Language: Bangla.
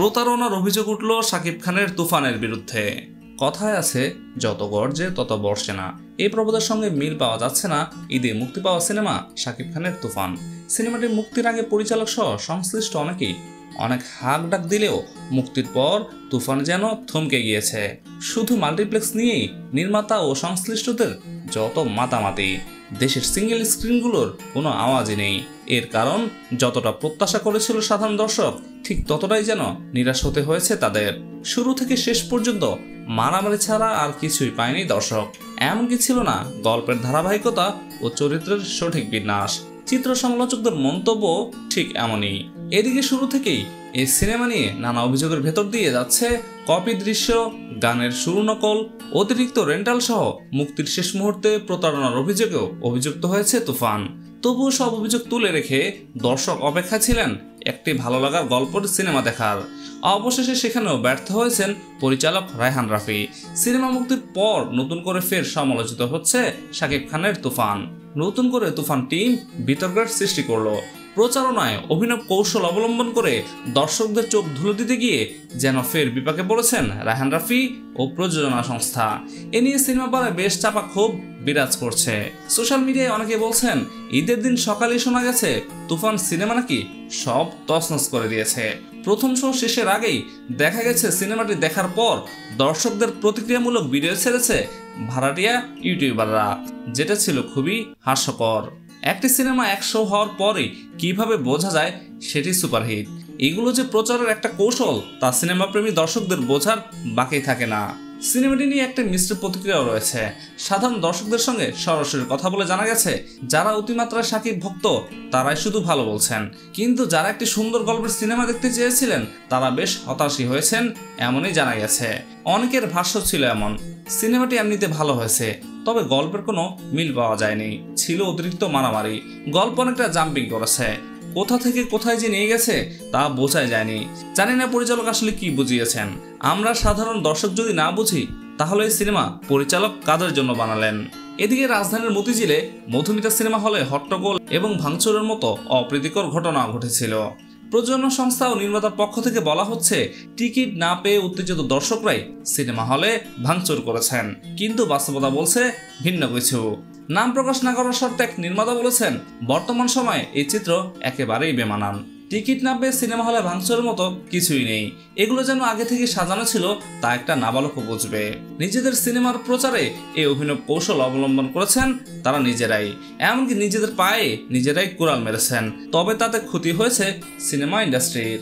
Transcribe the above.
প্রতারণার অভিযোগ উঠল শাকিব খানের তুফানের বিরুদ্ধে। কথায় আছে, যত গর্জে তত বর্ষে না। এই প্রবাদের সঙ্গে মিল পাওয়া যাচ্ছে না ঈদে মুক্তি পাওয়া সিনেমা শাকিব খানের তুফান। সিনেমাটি মুক্তির আগে পরিচালক সহ সংশ্লিষ্ট অনেকেই অনেক হাক ডাক দিলেও মুক্তির পর তুফান যেন থমকে গিয়েছে। শুধু মাল্টিপ্লেক্স নিয়েই নির্মাতা ও সংশ্লিষ্টদের যত মাতামাতি, দেশের সিঙ্গেল স্ক্রিনগুলোর কোনো আওয়াজই নেই। এর কারণ, যতটা প্রত্যাশা করেছিল সাধারণ দর্শক, ঠিক ততটাই যেন নিরাশ হতে হয়েছে তাদের। শুরু থেকে শেষ পর্যন্ত মারামারি ছাড়া আর কিছুই পায়নি দর্শক। এমনকি ছিল না গল্পের ধারাবাহিকতা ও চরিত্রের সঠিক বিন্যাস। চিত্র সমালোচকদের মন্তব্য ঠিক এমনই। এদিকে শুরু থেকেই এই সিনেমা নিয়ে নানা অভিযোগের ভেতর দিয়ে যাচ্ছে কপি দৃশ্য, গানের সুর নকল, অতিরিক্ত রেন্টাল সহ মুক্তির শেষ মুহূর্তে প্রতারণার অভিযোগেও অভিযুক্ত হয়েছে তুফান। তবুও সব অভিযোগ তুলে রেখে দর্শক অপেক্ষা ছিলেন একটি ভালো লাগার গল্পের সিনেমা দেখার। অবশেষে সেখানেও ব্যর্থ হয়েছেন পরিচালক রায়হান রাফি। সিনেমা মুক্তির পর নতুন করে ফের সমালোচিত হচ্ছে শাকিব খানের তুফান। নতুন করে তুফান টিম বিতর্কের সৃষ্টি করলো। প্রচারণায় অভিনব কৌশল অবলম্বন করে দর্শকদের চোখ ধুলো দিতে গিয়ে যেন ফের বিপাকে পড়েছেন রায়হান রাফি ও প্রযোজনা সংস্থা। এ নিয়ে সিনেমা পাড়ায় বেশ চাপা ক্ষোভ বিরাজ করছে। সোশ্যাল মিডিয়ায় অনেকে বলছেন, ঈদের দিন সকালে শোনা গেছে তুফান সিনেমা নাকি সব তছনছ করে দিয়েছে। প্রথম শো শেষের আগেই দেখা গেছে সিনেমাটি দেখার পর দর্শকদের প্রতিক্রিয়ামূলক ভিডিও ছেড়েছে ভাড়াটিয়া ইউটিউবাররা, যেটা ছিল খুবই হাস্যকর। একটি সিনেমা 100 হওয়ার পরে কিভাবে বোঝা যায় সেটি সুপারহিট। এগুলো যে প্রচারের একটা কৌশল তা সিনেমাপ্রেমী দর্শকদের বোঝার বাকি থাকে না। সিনেমাটি নিয়ে একটা মিশ্র প্রতিক্রিয়াও রয়েছে। সাধারণ দর্শকদের সঙ্গে সরাসরি কথা বলে জানা গেছে, যারা অতিমাত্রায় শাকিব ভক্ত তারাই শুধু ভালো বলছেন, কিন্তু যারা একটি সুন্দর গল্পের সিনেমা দেখতে চেয়েছিলেন তারা বেশ হতাশই হয়েছেন, এমনই জানা গেছে। অনেকের ভাষ্য ছিল এমন, সিনেমাটি এমনিতে ভালো হয়েছে, তবে গল্পের কোনো মিল পাওয়া যায়নি, ছিল অতিরিক্ত মারামারি, গল্প অনেকটা জাম্পিং করেছে, কোথা থেকে কোথায় যে নিয়ে গেছে তা বোঝাই যায়নি। জানি না পরিচালক আসলে কি বুঝিয়েছেন। আমরা সাধারণ দর্শক যদি না বুঝি তাহলে এই সিনেমা পরিচালক কাদের জন্য বানালেন? এদিকে রাজধানীর মতিঝিলে মধুমিতা সিনেমা হলে হট্টগোল এবং ভাঙচুরের মতো অপ্রীতিকর ঘটনা ঘটেছিল। প্রযোজনা সংস্থা ও নির্মাতার পক্ষ থেকে বলা হচ্ছে, টিকিট না পেয়ে উত্তেজিত দর্শকরাই সিনেমা হলে ভাঙচুর করেছেন, কিন্তু বাস্তবতা বলছে ভিন্ন কিছু। নাম প্রকাশ না করার শর্তে এক নির্মাতা বলেছেন, বর্তমান সময়ে এই চিত্র একেবারেই বেমানান। টিকিট না পেয়ে সিনেমা হলে ভাঙচুরের মতো কিছুই নেই। এগুলো যেন আগে থেকে সাজানো ছিল তা একটা নাবালকও বুঝবে। নিজেদের সিনেমার প্রচারে এই অভিনব কৌশল অবলম্বন করেছেন তারা নিজেরাই, এমনকি নিজেদের পায়ে নিজেরাই কুড়াল মেরেছেন। তবে তাতে ক্ষতি হয়েছে সিনেমা ইন্ডাস্ট্রির।